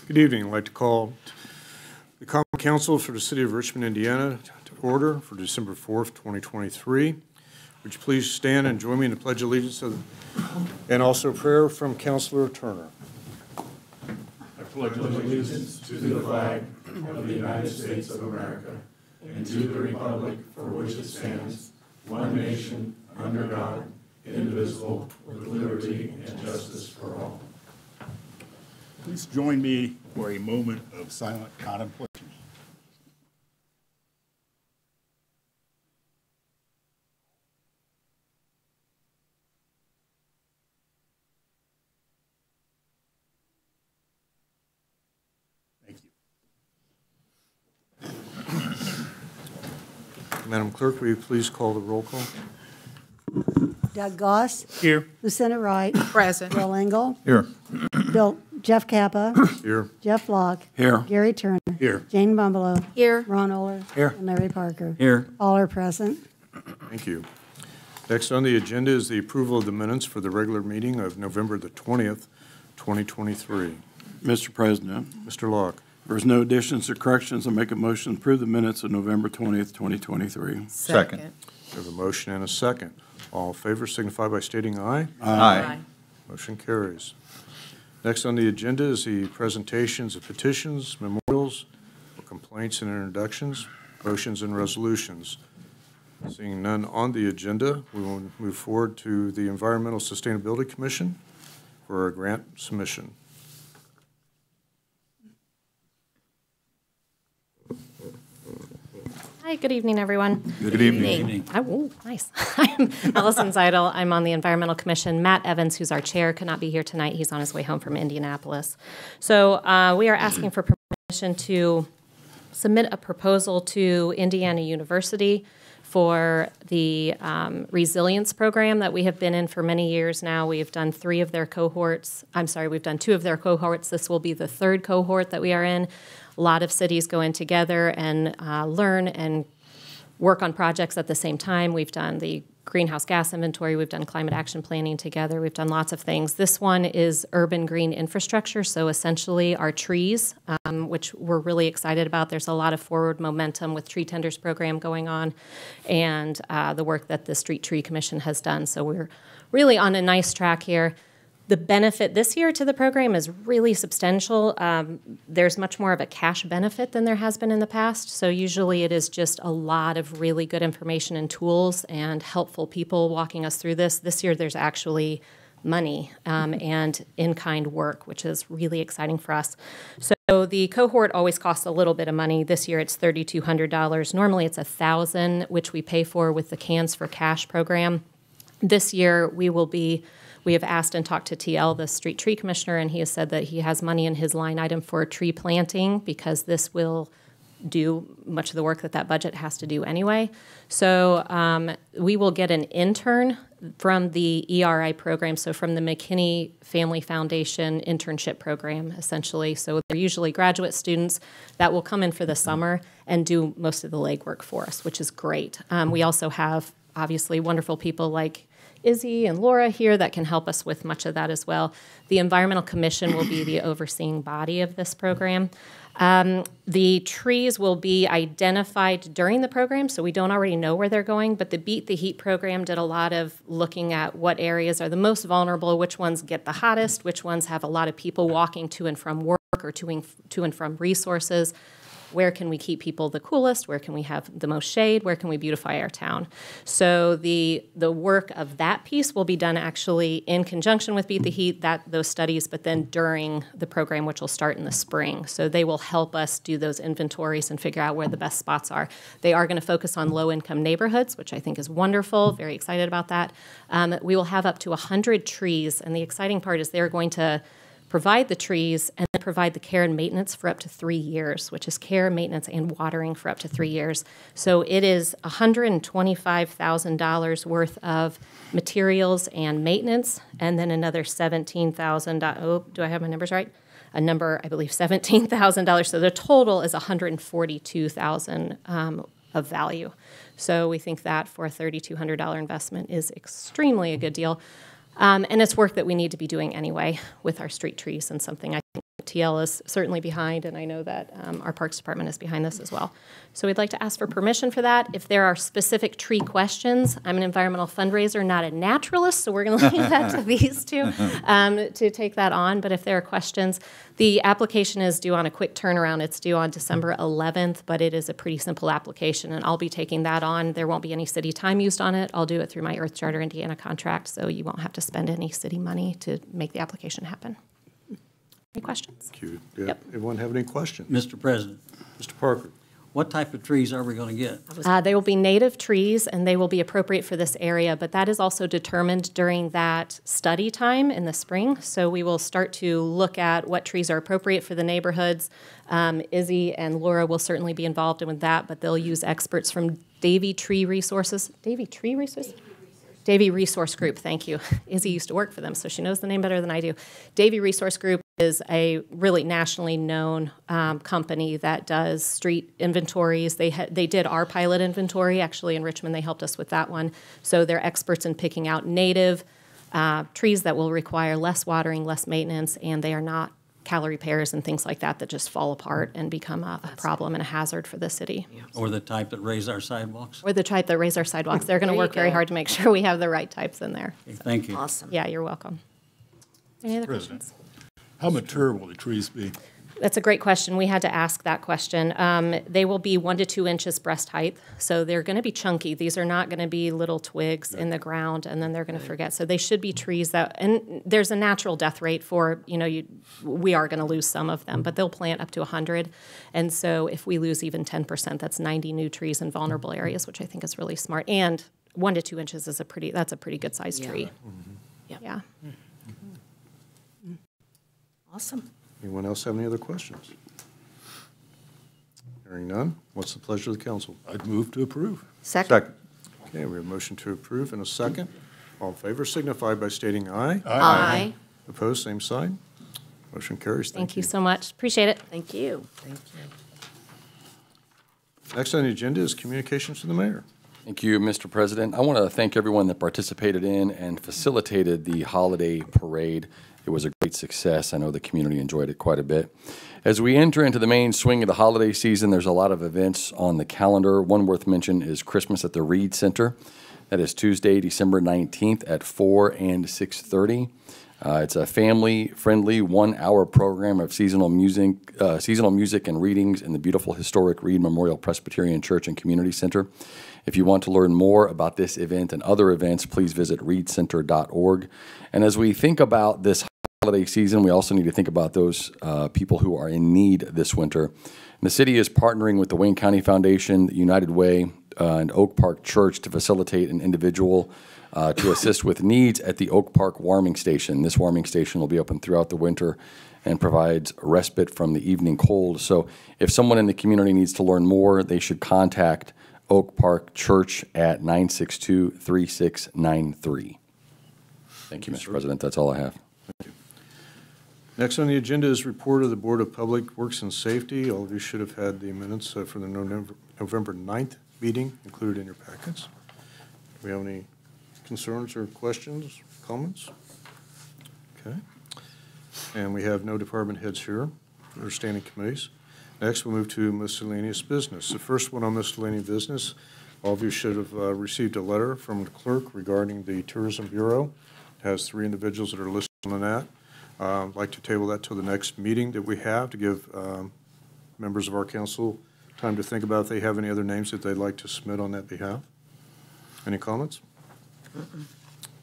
Good evening. I'd like to call the Common Council for the City of Richmond, Indiana to order for December 4th, 2023. Would you please stand and join me in the Pledge of Allegiance and also prayer from Councilor Turner. I pledge allegiance to the flag of the United States of America and to the republic for which it stands, one nation, under God, indivisible, with liberty and justice for all. Please join me for a moment of silent contemplation. Thank you. Madam Clerk, will you please call the roll call? Doug Goss. Here. Lucinda Wright. Present. Bill Engel. Here. Jeff Kappa. Here. Jeff Locke. Here. Gary Turner. Here. Jane Bumbalough. Here. Ron Oler. Here. And Larry Parker. Here. All are present. Thank you. Next on the agenda is the approval of the minutes for the regular meeting of November the 20th, 2023. Mr. President, Mr. Locke. if there's no additions or corrections, I make a motion to approve the minutes of November 20th, 2023. Second. We have a motion and a second. All in favor signify by stating aye. Aye. Motion carries. Next on the agenda is the presentations of petitions, memorials, complaints and introductions, motions and resolutions. Seeing none on the agenda, we will move forward to the Environmental Sustainability Commission for a grant submission. Hi, good evening, everyone. Good evening. Oh, nice. I'm Allison Zeidel. I'm on the Environmental Commission. Matt Evans, who's our chair, could not be here tonight. He's on his way home from Indianapolis. So we are asking for permission to submit a proposal to Indiana University for the resilience program that we have been in for many years now. We've done two of their cohorts. This will be the third cohort that we are in. A lot of cities go in together and learn and work on projects at the same time. We've done the greenhouse gas inventory. We've done climate action planning together. We've done lots of things. This one is urban green infrastructure, so essentially our trees, which we're really excited about. There's a lot of forward momentum with Tree Tenders program going on and the work that the Street Tree Commission has done. So we're really on a nice track here. The benefit this year to the program is really substantial. There's much more of a cash benefit than there has been in the past. So usually it is just a lot of really good information and tools and helpful people walking us through this. This year there's actually money and in-kind work, which is really exciting for us. So the cohort always costs a little bit of money. This year it's $3,200. Normally it's $1,000, which we pay for with the Cans for Cash program. This year we have asked and talked to TL, the Street Tree Commissioner, and he has said that he has money in his line item for tree planting because this will do much of the work that budget has to do anyway. So we will get an intern from the ERI program, so from the McKinney Family Foundation internship program, essentially. So they're usually graduate students that will come in for the summer and do most of the legwork for us, which is great. We also have, obviously, wonderful people like Izzy and Laura here that can help us with much of that as well. The Environmental Commission will be the overseeing body of this program. The trees will be identified during the program, so we don't already know where they're going, but the Beat the Heat program did a lot of looking at what areas are the most vulnerable, which ones get the hottest, which ones have a lot of people walking to and from work or to and from resources. Where can we keep people the coolest? Where can we have the most shade? Where can we beautify our town? So the work of that piece will be done actually in conjunction with Beat the Heat, those studies, but then during the program, which will start in the spring. So they will help us do those inventories and figure out where the best spots are. They are going to focus on low-income neighborhoods, which I think is wonderful. Very excited about that. We will have up to 100 trees, and the exciting part is they're going to provide the trees and then provide the care and maintenance for up to 3 years, which is care, maintenance, and watering for up to 3 years. So it is $125,000 worth of materials and maintenance, and then another $17,000. Oh, do I have my numbers right? A number, I believe, $17,000. So the total is $142,000 of value. So we think that for a $3,200 investment is extremely a good deal. And it's work that we need to be doing anyway with our street trees, and something I think TL is certainly behind, and I know that our Parks Department is behind this as well. So we'd like to ask for permission for that. If there are specific tree questions, I'm an environmental fundraiser, not a naturalist, so we're going to leave that to these two to take that on. But if there are questions, the application is due on a quick turnaround. It's due on December 11th, but it is a pretty simple application, and I'll be taking that on. There won't be any city time used on it. I'll do it through my Earth Charter Indiana contract, so you won't have to spend any city money to make the application happen. Any questions? Thank you. Yeah. Yep. Anyone have any questions? Mr. President, Mr. Parker? what type of trees are we going to get? They will be native trees, and they will be appropriate for this area, but that is also determined during that study time in the spring. So we will start to look at what trees are appropriate for the neighborhoods. Izzy and Laura will certainly be involved with that, but they'll use experts from Davy Tree Resources. Davy Tree Resources? Davy Resource Group, thank you. Izzy used to work for them, so she knows the name better than I do. Davy Resource Group is a really nationally known company that does street inventories. They did our pilot inventory, actually, in Richmond. They helped us with that one. So they're experts in picking out native trees that will require less watering, less maintenance, and they are not calorie pears and things like that that just fall apart and become a problem and a hazard for the city. Or the type that raise our sidewalks? Or the type that raise our sidewalks. They're going to work very hard to make sure we have the right types in there. Okay, thank you. Awesome. Yeah, you're welcome. Any other President. questions? How mature will the trees be? That's a great question. We had to ask that question. They will be 1 to 2 inches breast height, so they're going to be chunky. These are not going to be little twigs in the ground, and then they're going to forget. So they should be trees that, and there's a natural death rate for, we are going to lose some of them, but they'll plant up to 100. And so if we lose even 10%, that's 90 new trees in vulnerable areas, which I think is really smart. And 1 to 2 inches is that's a pretty good sized tree. Yep. Yeah. Awesome. Anyone else have any other questions? Hearing none, what's the pleasure of the council? I'd move to approve. Second. Okay, we have a motion to approve and a second. All in favor signify by stating aye. Aye. Opposed, same sign. Motion carries. Thank you so much. Appreciate it. Thank you. Thank you. Next on the agenda is communications from the mayor. Thank you, Mr. President. I want to thank everyone that participated in and facilitated the holiday parade. It was a great success. I know the community enjoyed it quite a bit. As we enter into the main swing of the holiday season, there's a lot of events on the calendar. One worth mention is Christmas at the Reed Center. That is Tuesday, December 19th at 4 and 6:30. It's a family-friendly 1-hour program of seasonal music and readings in the beautiful historic Reed Memorial Presbyterian Church and Community Center. If you want to learn more about this event and other events, please visit reedcenter.org. And as we think about this holiday season, we also need to think about those people who are in need this winter. And the city is partnering with the Wayne County Foundation, United Way, and Oak Park Church to facilitate an individual to assist with needs at the Oak Park warming station. This warming station will be open throughout the winter and provides respite from the evening cold. So if someone in the community needs to learn more, they should contact Oak Park Church at 962-3693. Thank you, Mr. President. That's all I have. Next on the agenda is report of the Board of Public Works and Safety. All of you should have had the minutes for the November 9th meeting included in your packets. Do we have any concerns or questions, comments? Okay. And we have no department heads here or standing committees. Next, we'll move to miscellaneous business. The first one on miscellaneous business, all of you should have received a letter from the clerk regarding the Tourism Bureau. It has 3 individuals that are listed on that. I'd like to table that till the next meeting that we have to give members of our council time to think about if they have any other names that they'd like to submit on that behalf. Any comments?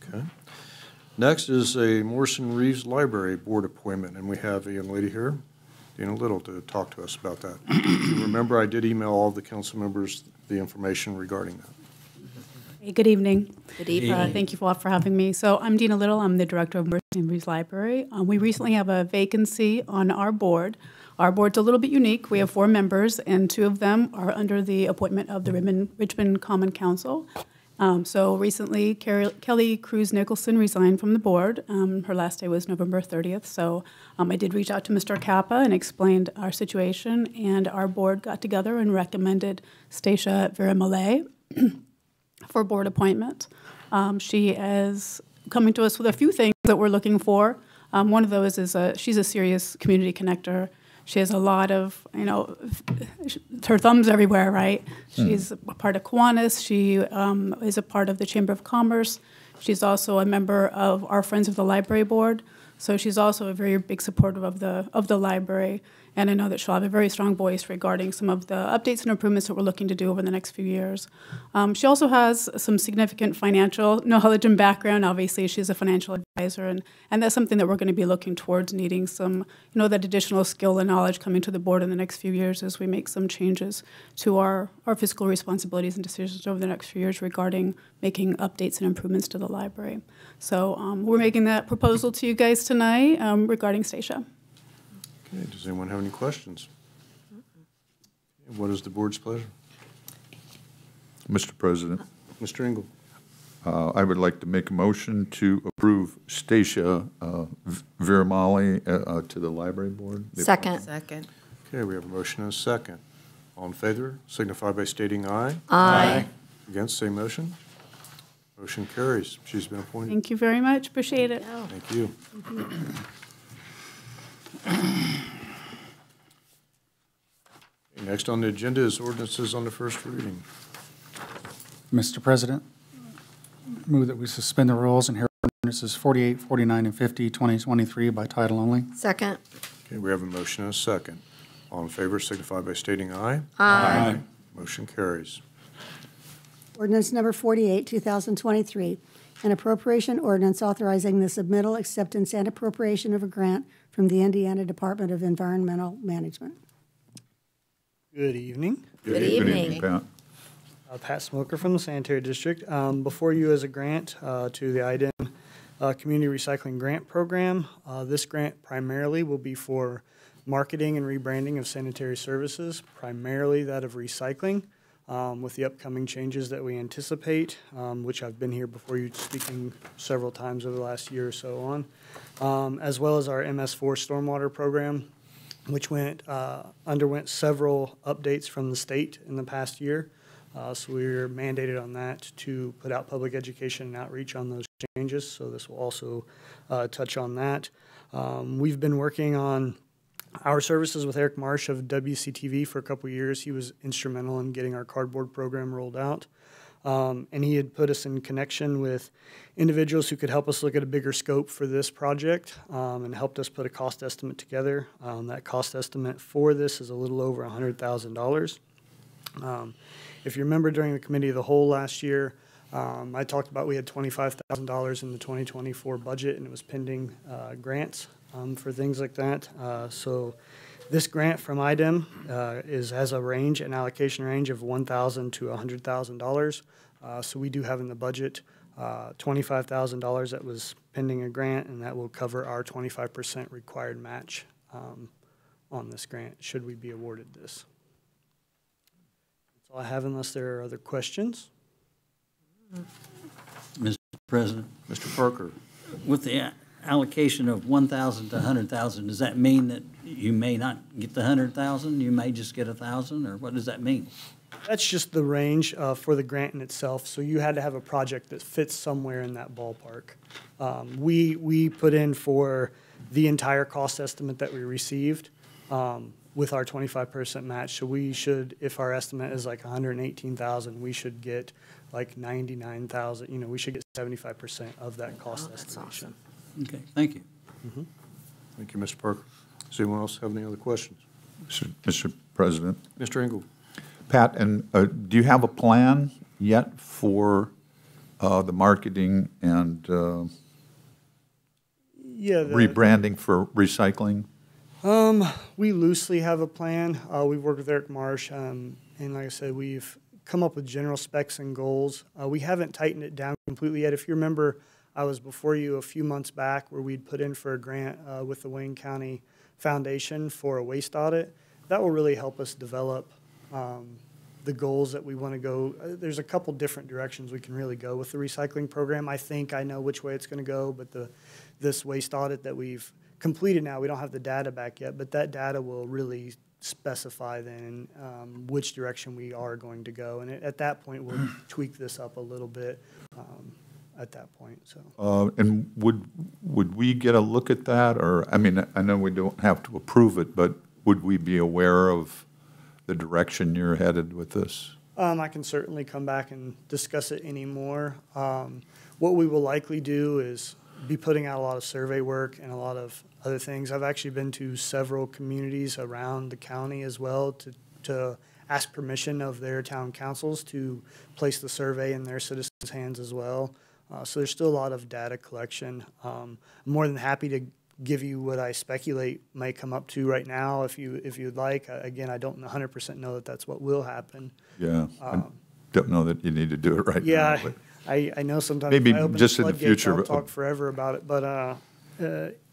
Okay. Next is a Morrison Reeves Library Board appointment, and we have a young lady here, Dina Little, to talk to us about that. You remember, I did email all the council members the information regarding that. Hey, good evening. Good evening. Thank you all for having me. So I'm Dina Little. I'm the director of Morrison Reeves Library. We recently have a vacancy on our board. Our board's a little bit unique. We have 4 members, and 2 of them are under the appointment of the Richmond Common Council. So recently, Kelly Cruz Nicholson resigned from the board. Her last day was November 30th. So I did reach out to Mr. Kappa and explained our situation, and our board got together and recommended Stacia Vera-Malay for board appointment. She is coming to us with a few things that we're looking for. One of those is she's a serious community connector. She has a lot of, her thumb's everywhere, right? She's a part of Kiwanis. She is a part of the Chamber of Commerce. She's also a member of our Friends of the Library Board. So she's also a very big supporter of the library. And I know that she'll have a very strong voice regarding some of the updates and improvements that we're looking to do over the next few years. She also has some significant financial knowledge and background. Obviously, she's a financial advisor, and that's something that we're going to be looking towards, needing some, that additional skill and knowledge coming to the board in the next few years as we make some changes to our fiscal responsibilities and decisions over the next few years regarding making updates and improvements to the library. So we're making that proposal to you guys tonight regarding Stacia. Okay, does anyone have any questions? What is the board's pleasure? Mr. President, Mr. Engel? I would like to make a motion to approve Stacia Viramali to the library board. Second. Okay, we have a motion and a second. All in favor, signify by stating aye. Aye. Against, same motion. Motion carries. She's been appointed. Thank you very much. Appreciate it. Thank you. Next on the agenda is ordinances on the first reading. Mr. President, move that we suspend the rules and hear ordinances 48, 49, and 50, 2023 by title only. Second. Okay, we have a motion and a second. All in favor signify by stating aye. Aye. Motion carries. Ordinance number 48, 2023, an appropriation ordinance authorizing the submittal, acceptance, and appropriation of a grant from the Indiana Department of Environmental Management. Good evening. Good evening. Pat. Pat Smoker from the Sanitary District. Before you is a grant to the IDEM Community Recycling Grant Program. This grant primarily will be for marketing and rebranding of sanitary services, primarily that of recycling, with the upcoming changes that we anticipate, which I've been here before you speaking several times over the last year or so on, as well as our MS4 stormwater program, which underwent several updates from the state in the past year. So we're mandated on that to put out public education and outreach on those changes. So this will also touch on that. We've been working on our services with Eric Marsh of WCTV for a couple of years. He was instrumental in getting our cardboard program rolled out. And he had put us in connection with individuals who could help us look at a bigger scope for this project and helped us put a cost estimate together. That cost estimate for this is a little over $100,000. If you remember during the committee of the whole last year, I talked about we had $25,000 in the 2024 budget and it was pending grants for things like that. So this grant from IDEM has a range, an allocation range of $1,000 to $100,000. So we do have in the budget $25,000 that was pending a grant, and that will cover our 25% required match on this grant, should we be awarded this. That's all I have unless there are other questions. Mr. President, Mr. Parker? with the allocation of 1,000 to 100,000, does that mean that you may not get the 100,000? You may just get 1,000, or what does that mean? That's just the range for the grant in itself. So you had to have a project that fits somewhere in that ballpark. We put in for the entire cost estimate that we received with our 25% match. So we should, if our estimate is like 118,000, we should get like 99,000. You know, we should get 75% of that cost estimation. Awesome. Okay, thank you. Mm-hmm. Thank you, Mr. Parker. Does anyone else have any other questions? Mr. President. Mr. Engel? Pat, and do you have a plan yet for the marketing and rebranding for recycling? We loosely have a plan. We've worked with Eric Marsh, and like I said, we've come up with general specs and goals. We haven't tightened it down completely yet. If you remember, I was before you a few months back where we'd put in for a grant with the Wayne County Foundation for a waste audit. That will really help us develop the goals that we want to go. There's a couple different directions we can really go with the recycling program. I think I know which way it's going to go, but this waste audit that we've completed now, we don't have the data back yet, but that data will really specify then which direction we are going to go. And at that point, we'll tweak this up a little bit. at that point, so. And would we get a look at that, or, I mean, I know we don't have to approve it, but would we be aware of the direction you're headed with this? I can certainly come back and discuss it anymore. What we will likely do is be putting out a lot of survey work and a lot of other things. I've actually been to several communities around the county as well to ask permission of their town councils to place the survey in their citizens' hands as well. So there's still a lot of data collection. I'm more than happy to give you what I speculate may come up to right now if you'd like. Again, I don't 100% know that that's what will happen. Yeah, I don't know that you need to do it right now. Yeah, but I know sometimes maybe if I open just the in the floodgates, future, I'll talk forever about it, but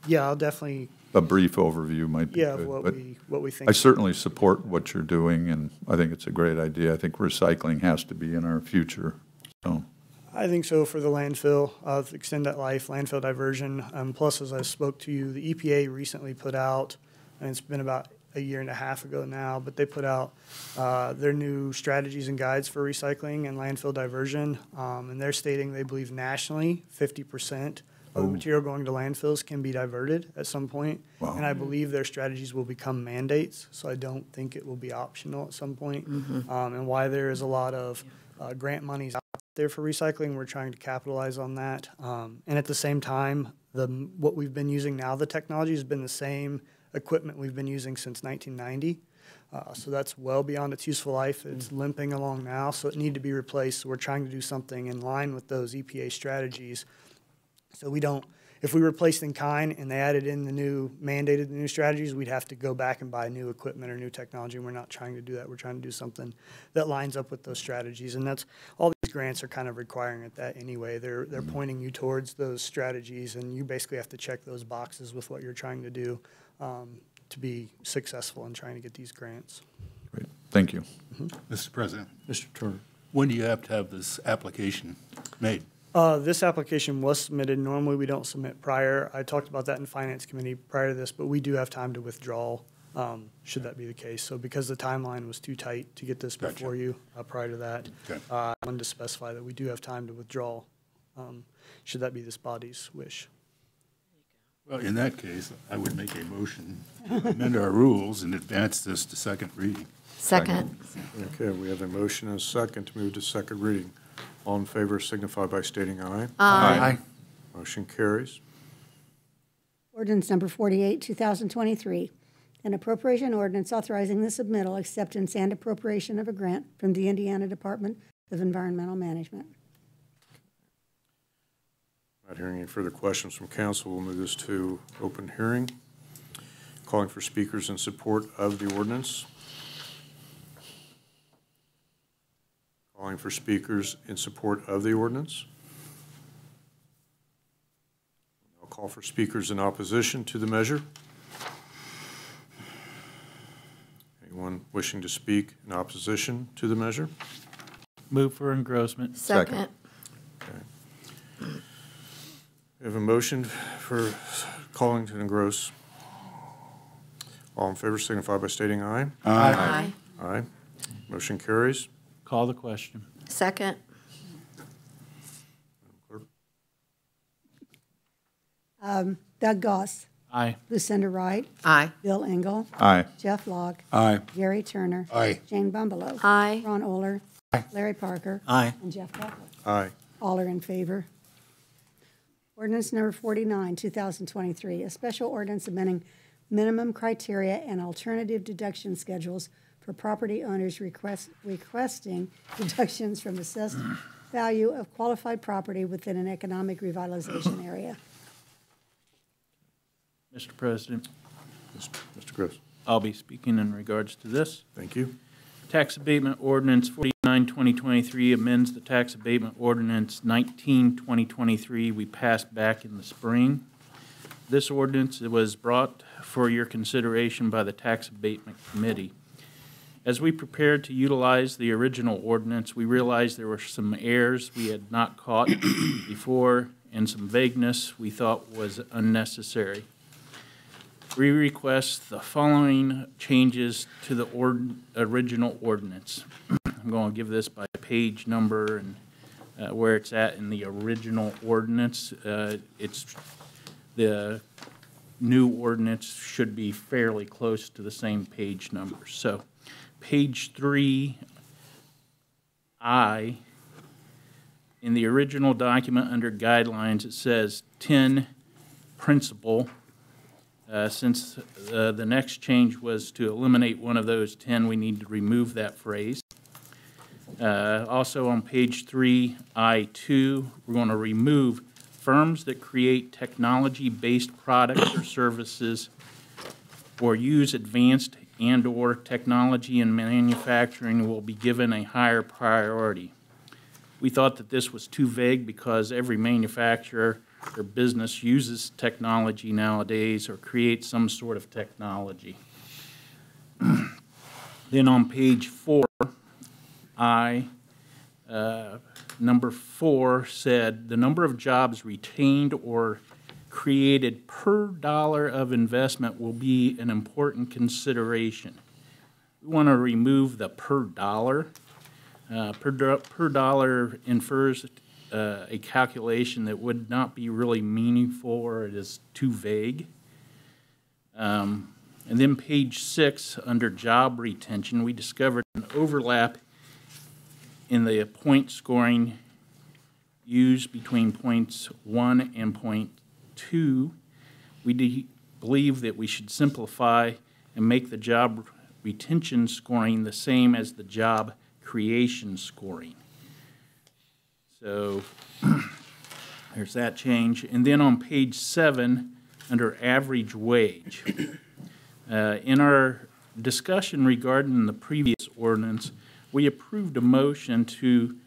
yeah, I'll definitely, a brief overview might be yeah, good. of but what we think. I certainly support what you're doing, and I think it's a great idea. I think recycling has to be in our future, so. I think so for the landfill, to extend that life, landfill diversion. Plus, as I spoke to you, the EPA recently put out, and it's been about a year and a half ago now, but they put out their new strategies and guides for recycling and landfill diversion. And they're stating they believe nationally 50% of the material going to landfills can be diverted at some point. Wow. And I believe their strategies will become mandates, so I don't think it will be optional at some point. And why there is a lot of grant monies out there for recycling, we're trying to capitalize on that. And at the same time, what we've been using now, the technology has been the same equipment we've been using since 1990. So that's well beyond its useful life. It's limping along now, so it needs to be replaced. So we're trying to do something in line with those EPA strategies. So we don't, if we replaced in kind and they added in mandated the new strategies, we'd have to go back and buy new equipment or new technology. And we're not trying to do that. We're trying to do something that lines up with those strategies. And that's, all these grants are kind of requiring it that anyway. They're pointing you towards those strategies, and you basically have to check those boxes with what you're trying to do to be successful in trying to get these grants. Great, thank you. Mr. President, Mr. Turner. when do you have to have this application made? This application was submitted. Normally, we don't submit prior. I talked about that in Finance Committee prior to this, but we do have time to withdraw should that be the case. So because the timeline was too tight to get this before you prior to that, I wanted to specify that we do have time to withdraw should that be this body's wish. Well, in that case, I would make a motion to amend our rules and advance this to second reading. Second. Okay, we have a motion and a second to move to second reading. All in favor signify by stating aye. Aye. Motion carries. Ordinance number 48, 2023, an appropriation ordinance authorizing the submittal, acceptance, and appropriation of a grant from the Indiana Department of Environmental Management. Not hearing any further questions from council, we'll move this to open hearing. Calling for speakers in support of the ordinance. Calling for speakers in support of the ordinance. I'll call for speakers in opposition to the measure. Anyone wishing to speak in opposition to the measure? Move for engrossment. Second. Okay. We have a motion for calling to engross. All in favor signify by stating aye. Aye. Aye. Motion carries. Call the question. Second. Doug Goss. Aye. Lucinda Wright. Aye. Bill Engel. Aye. Jeff Logg. Aye. Gary Turner. Aye. Jane Bumbelow. Aye. Ron Oler. Larry Parker. Aye. And Jeff Butler. Aye. All are in favor. Ordinance number 49, 2023, a special ordinance amending minimum criteria and alternative deduction schedules for property owners requesting deductions from assessed value of qualified property within an economic revitalization area. Mr. President, Mr. Gross. I'll be speaking in regards to this. Thank you. Tax Abatement Ordinance 49, 2023 amends the Tax Abatement Ordinance 19, 2023 we passed back in the spring. This ordinance was brought for your consideration by the Tax Abatement Committee. As we prepared to utilize the original ordinance, we realized there were some errors we had not caught before and some vagueness we thought was unnecessary. We request the following changes to the original ordinance. I'm going to give this by page number, and where it's at in the original ordinance. It's, the new ordinance should be fairly close to the same page numbers. So page 3I, in the original document under guidelines, it says 10 principal. Since the next change was to eliminate one of those 10, we need to remove that phrase. Also on page 3I2, we're going to remove firms that create technology-based products or services or use advanced and/or technology in manufacturing will be given a higher priority. We thought that this was too vague because every manufacturer or business uses technology nowadays or creates some sort of technology. Then on page 4I, number 4 said the number of jobs retained or created per dollar of investment will be an important consideration. We want to remove the per dollar. Per dollar infers a calculation that would not be really meaningful, or it is too vague. And then page 6, under job retention, we discovered an overlap in the point scoring used between points 1 and point 2. We believe that we should simplify and make the job retention scoring the same as the job creation scoring. So there's that change. And then on page 7, under average wage, in our discussion regarding the previous ordinance, we approved a motion to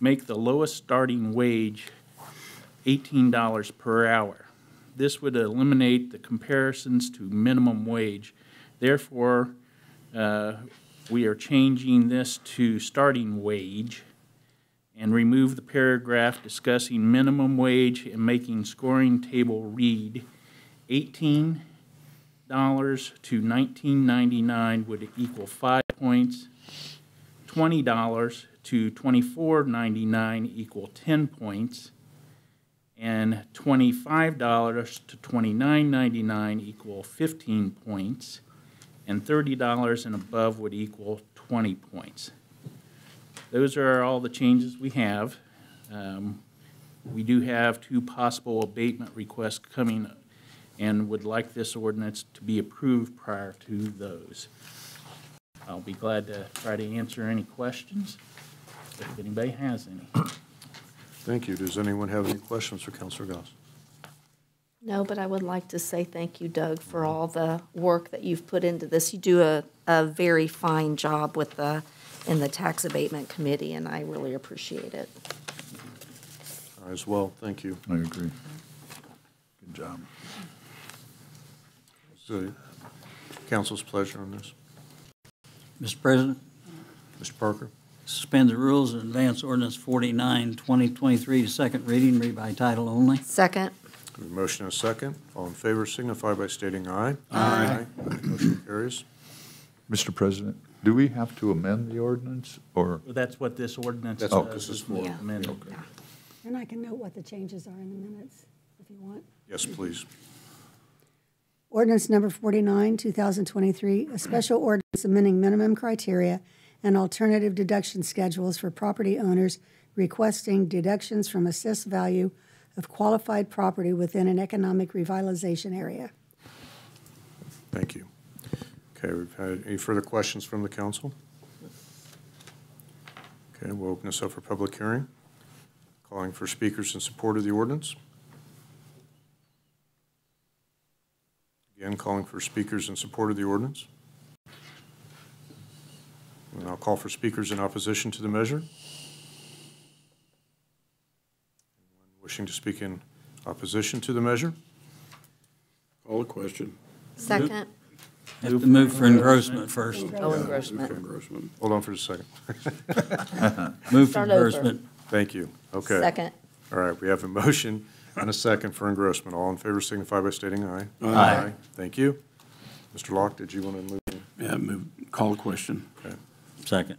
make the lowest starting wage $18 per hour. This would eliminate the comparisons to minimum wage. Therefore, we are changing this to starting wage and remove the paragraph discussing minimum wage and making scoring table read $18 to $19.99 would equal 5 points, $20 to $24.99 equal 10 points, and $25 to $29.99 equal 15 points, and $30 and above would equal 20 points. Those are all the changes we have. We do have 2 possible abatement requests coming and would like this ordinance to be approved prior to those. I'll be glad to try to answer any questions if anybody has any. Thank you. Does anyone have any questions for Councilor Goss? No, but I would like to say thank you, Doug, for all the work that you've put into this. You do a very fine job with in the Tax Abatement Committee, and I really appreciate it. As well, thank you. I agree. Good job. So, council's pleasure on this. Mr. President, Mr. Parker? suspend the rules and advance ordinance 49, 2023 to second reading, read by title only. Second. A motion and a second. All in favor signify by stating aye. Aye. Motion carries. Mr. President, do we have to amend the ordinance, or? Well, that's what this ordinance That's does. what this is for. Yeah. Amended. Okay. And I can note what the changes are in the minutes, if you want. Yes, please. Ordinance number 49, 2023, a special ordinance amending minimum criteria and alternative deduction schedules for property owners requesting deductions from assessed value of qualified property within an economic revitalization area. Thank you. Okay, we've had any further questions from the council? Okay, we'll open this up for public hearing. Calling for speakers in support of the ordinance. Again, calling for speakers in support of the ordinance. And I'll call for speakers in opposition to the measure. Anyone wishing to speak in opposition to the measure? Call a question. Second. Have to move for engrossment first. Oh, engrossment. Engrossment. Hold on for just a second. Move for Start over. engrossment. Thank you. Okay. Second. All right, we have a motion and a second for engrossment. All in favor signify by stating aye. Aye. Thank you. Mr. Locke, did you want to move? Yeah, call a question. Okay. Second.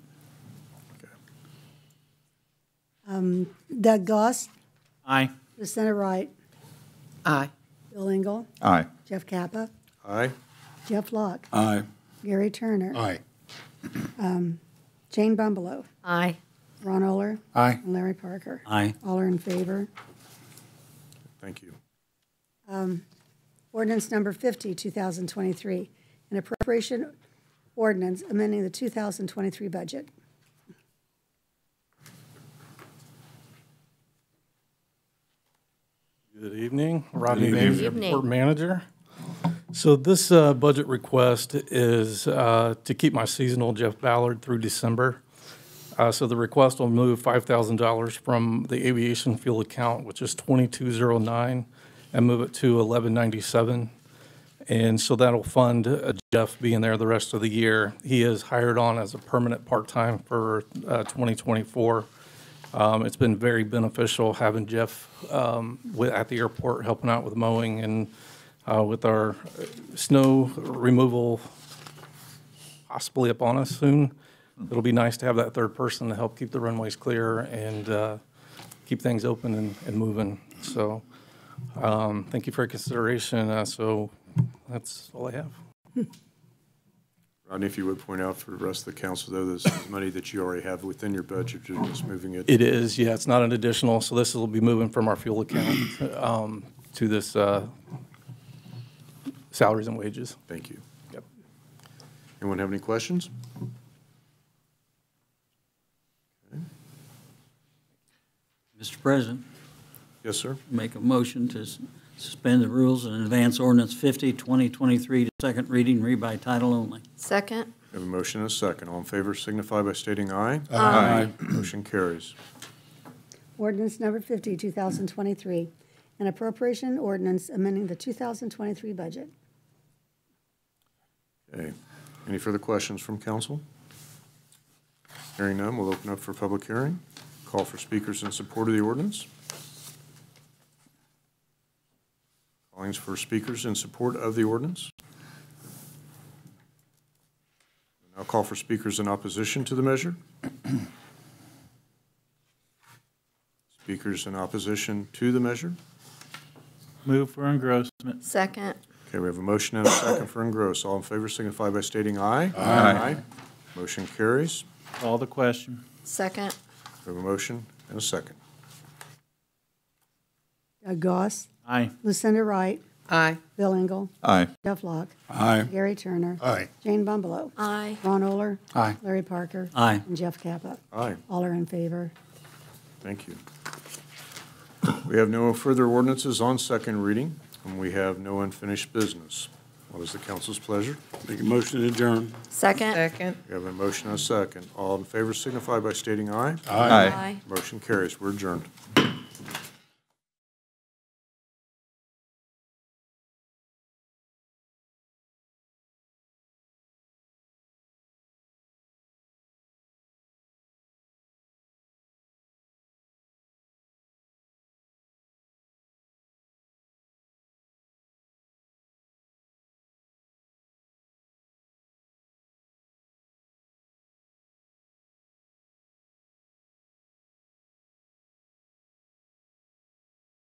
Okay. Doug Goss, Aye. Lucinda Wright, Aye. Bill Engel, Aye. Jeff Kappa, Aye. Jeff Locke, Aye. Gary Turner, Aye. Jane Bumblew, Aye. Ron Oler, Aye. and Larry Parker. Aye. All are in favor. Thank you. Ordinance number 50, 2023, an appropriation ordinance amending the 2023 budget. Good evening, Rodney Good Baines, evening. Airport Manager. So this budget request is to keep my seasonal Jeff Ballard through December. So the request will move $5,000 from the aviation fuel account, which is 2209, and move it to 1197. And so that'll fund Jeff being there the rest of the year. He is hired on as a permanent part-time for 2024. It's been very beneficial having Jeff at the airport helping out with mowing and with our snow removal possibly upon us soon. It'll be nice to have that third person to help keep the runways clear and keep things open and moving. So thank you for your consideration. So that's all I have. Rodney, if you would point out for the rest of the council, though, this is money that you already have within your budget, you're just moving it. It is, yeah, it's not an additional, so this will be moving from our fuel account to this salaries and wages. Thank you. Yep. Anyone have any questions? Okay. Mr. President, Yes, sir. make a motion to suspend the rules and advance ordinance 50, 2023 to second reading, read by title only. Second. We have a motion and a second. All in favor signify by stating aye. Aye. Motion carries. Ordinance number 50, 2023, an appropriation ordinance amending the 2023 budget. Okay. Any further questions from council? Hearing none, we'll open up for public hearing. Call for speakers in support of the ordinance. Callings for speakers in support of the ordinance. Now call for speakers in opposition to the measure. Speakers in opposition to the measure. Move for engrossment. Second. Okay, we have a motion and a second for engross. All in favor signify by stating aye. Aye. Motion carries. Call the question. Second. We have a motion and a second. Doug Goss, Aye. Lucinda Wright, Aye. Bill Engel, Aye. Jeff Locke, Aye. Gary Turner, Aye. Jane Bumblew, Aye. Ron Oler, Aye. Larry Parker, Aye. and Jeff Kappa. Aye. All are in favor. Thank you. We have no further ordinances on second reading, and we have no unfinished business. What is the council's pleasure? Make a motion to adjourn. Second. Second. We have a motion and a second. All in favor signify by stating aye. Aye. Motion carries. We're adjourned.